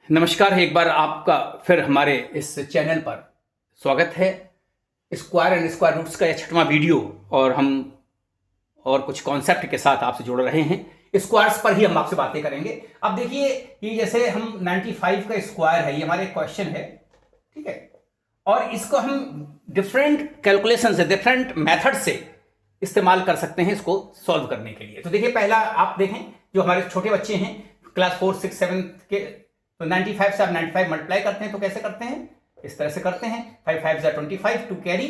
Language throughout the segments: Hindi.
नमस्कार, एक बार आपका फिर हमारे इस चैनल पर स्वागत है। स्क्वायर एंड स्क्वायर रूट्स का यह 6वां वीडियो और हम और कुछ कॉन्सेप्ट के साथ आपसे जुड़ रहे हैं। स्क्वायर्स पर ही हम आपसे बातें करेंगे। अब देखिए कि जैसे हम 95 का स्क्वायर है, ये हमारे क्वेश्चन है, ठीक है, और इसको हम डिफरेंट कैलकुलेशन से, डिफरेंट मेथड से इस्तेमाल कर सकते हैं इसको सॉल्व करने के लिए। तो देखिए, पहला आप देखें, जो हमारे छोटे बच्चे हैं क्लास 4, 6, 7 के, तो 95 से आप 95 मल्टीप्लाई करते हैं तो कैसे करते हैं? इस तरह से करते हैं। 5 5 25 टू कैरी,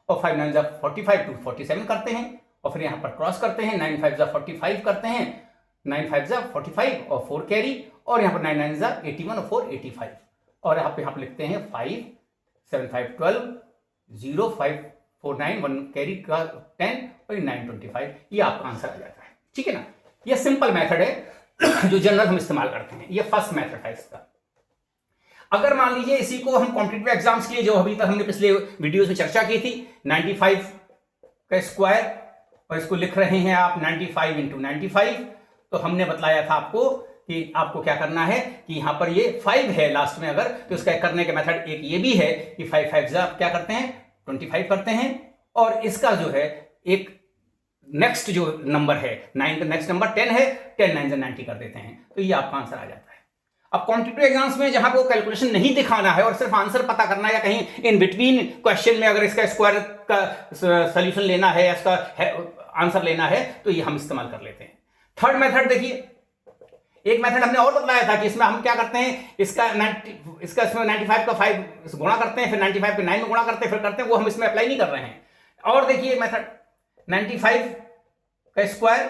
और 5 9 45 टू 47 करते हैं, और फिर यहाँ पर क्रॉस करते हैं। 9 5 45 करते हैं, 9 5 45 और 4 कैरी, और यहाँ पर 9 9 81 और 4 85, और यहाँ पे लिखते हैं 5 7 5 12 0 5 4 9 1 कैरी का 10 और 9 25। ये आपका आंसर आ जाता है, ठीक है ना। ये सिंपल मेथड है जो जनरल हम इस्तेमाल करते हैं। ये फर्स्ट मेथड है इसका। अगर मान लीजिए इसी को हम कॉम्पिटिटिव एग्जाम्स के लिए, जो अभी तक हमने पिछले वीडियोस में चर्चा की थी, 95 का स्क्वायर, और इसको लिख रहे हैं आप 95 इंटू 95, तो हमने बताया था आपको कि आपको क्या करना है कि यहां पर ये 5 है लास्ट में, अगर तो इसका करने का मेथड एक ये भी है कि 5 5 क्या करते हैं, 25 करते हैं, और इसका जो है एक नेक्स्ट जो नंबर है 9 का नेक्स्ट नंबर 10 है, 10 9 90 कर देते हैं, तो ये आपका आंसर आ जाता है। अब कॉम्पिटिटिव एग्जाम्स में जहां को कैलकुलेशन नहीं दिखाना है और सिर्फ आंसर पता करना है, या कहीं इन बिटवीन क्वेश्चन में अगर इसका स्क्वायर का सॉल्यूशन लेना है या इसका आंसर लेना है, तो ये हम इस्तेमाल कर लेते हैं। थर्ड मेथड देखिए, एक मेथड हमने और बताया था कि इसमें हम क्या करते हैं, इसमें 95 का 5 गुणा करते हैं, फिर 95 के 9 में गुणा करते हैं, फिर करते हैं, वो हम इसमें अप्लाई नहीं कर रहे हैं। और देखिए मेथड 95 का स्क्वायर,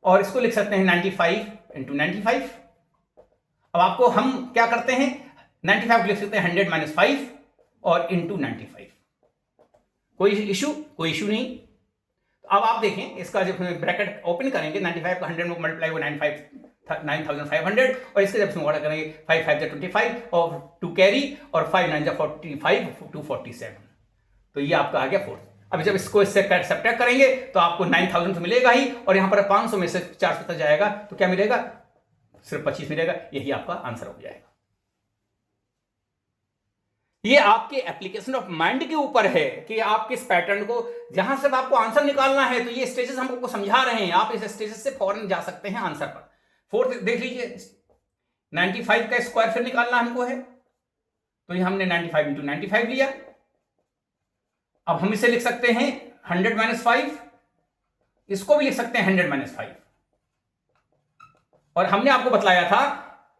और इसको लिख सकते हैं 95 इंटू 95। अब आपको हम क्या करते हैं, 95 को लिख सकते हैं 100 माइनस 5 और इंटू 95। कोई इशू नहीं। तो अब आप देखें, इसका जब ब्रैकेट ओपन करेंगे, 95 का 100 में मल्टीप्लाई वो 9500, और इसके जब गुणा करेंगे 5 5 25 और 2 कैरी, और 5 9 45 टू 47, तो ये आपका आ गया 4। अब जब इसको इससे सब्ट्रैक्ट करेंगे तो आपको 9000 तो मिलेगा ही, और यहां पर 500 में से 400 जाएगा तो क्या मिलेगा, सिर्फ 25 मिलेगा। यही आपका आंसर हो जाएगा। ये आपके एप्लीकेशन ऑफ माइंड के ऊपर है कि आप किस पैटर्न को, जहां से आपको आंसर निकालना है, तो ये स्टेजेस हम आपको समझा रहे हैं, आप इस स्टेजेस से फौरन जा सकते हैं आंसर पर। फोर्थ देख लीजिए, 95 का स्क्वायर फिर निकालना हमको है, तो ये हमने 95 इंटू 95 लिया। अब हम इसे लिख सकते हैं 100 माइनस 5, इसको भी लिख सकते हैं 100 माइनस 5। और हमने आपको बताया था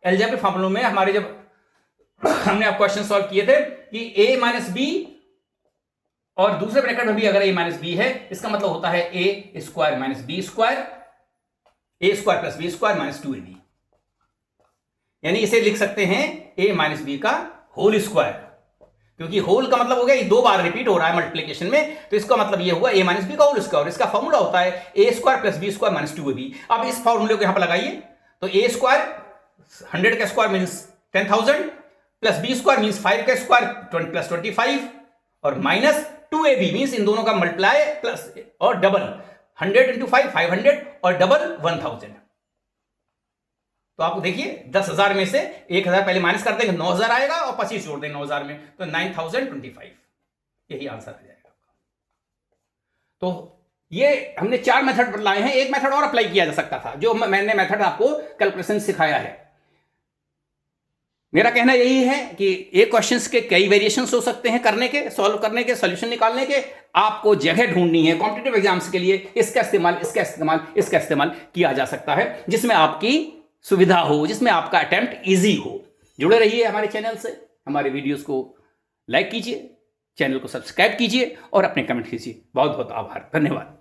अलजेब्रिक फॉर्मूलों में, हमारे जब हमने आप क्वेश्चन सॉल्व किए थे, कि a माइनस बी, और दूसरे ब्रैकेट में भी अगर a माइनस बी है, इसका मतलब होता है a square minus B square, a square plus B square minus 2ab। यानी इसे लिख सकते हैं a माइनस बी का होल स्क्वायर, क्योंकि होल का मतलब हो गया ये 2 बार रिपीट हो रहा है मल्टीप्लिकेशन में, तो इसका मतलब ये हुआ a माइनस बी का होल स्क्वायर। इसका फॉर्मूला होता है a square plus B square minus 2ab। अब इस फॉर्मूले को यहां पर लगाइए, तो a स्क्वायर 100 का square means 10,000, plus B square means 5 का स्क्वायर प्लस 25, और माइनस 2ab मीन्स इन दोनों का मल्टीप्लाई प्लस और डबल, 100 इंटू 5 500, और डबल 1000। तो आप देखिए 10,000 में से 1,000 पहले माइनस कर देंगे, 9,000 आएगा, और 25 जोड़ देंगे 9,000 में, तो 9,025। यही आंसर आ जाएगा। तो ये हमने 4 मेथड लाए हैं। एक मेथड और अप्लाई किया जा सकता था, जो मैंने मेथड आपको कैलकुलेशन सिखाया है। मेरा कहना यही है कि एक क्वेश्चंस के कई वेरिएशंस हो सकते हैं करने के, सॉल्व करने के, सॉल्यूशन निकालने के। आपको जगह ढूंढनी है कॉम्पिटिटिव एग्जाम्स के लिए, इसका इस्तेमाल किया जा सकता है, जिसमें आपकी सुविधा हो, जिसमें आपका अटेम्प्ट इजी हो। जुड़े रहिए हमारे चैनल से, हमारे वीडियोस को लाइक कीजिए, चैनल को सब्सक्राइब कीजिए, और अपने कमेंट कीजिए। बहुत बहुत आभार, धन्यवाद।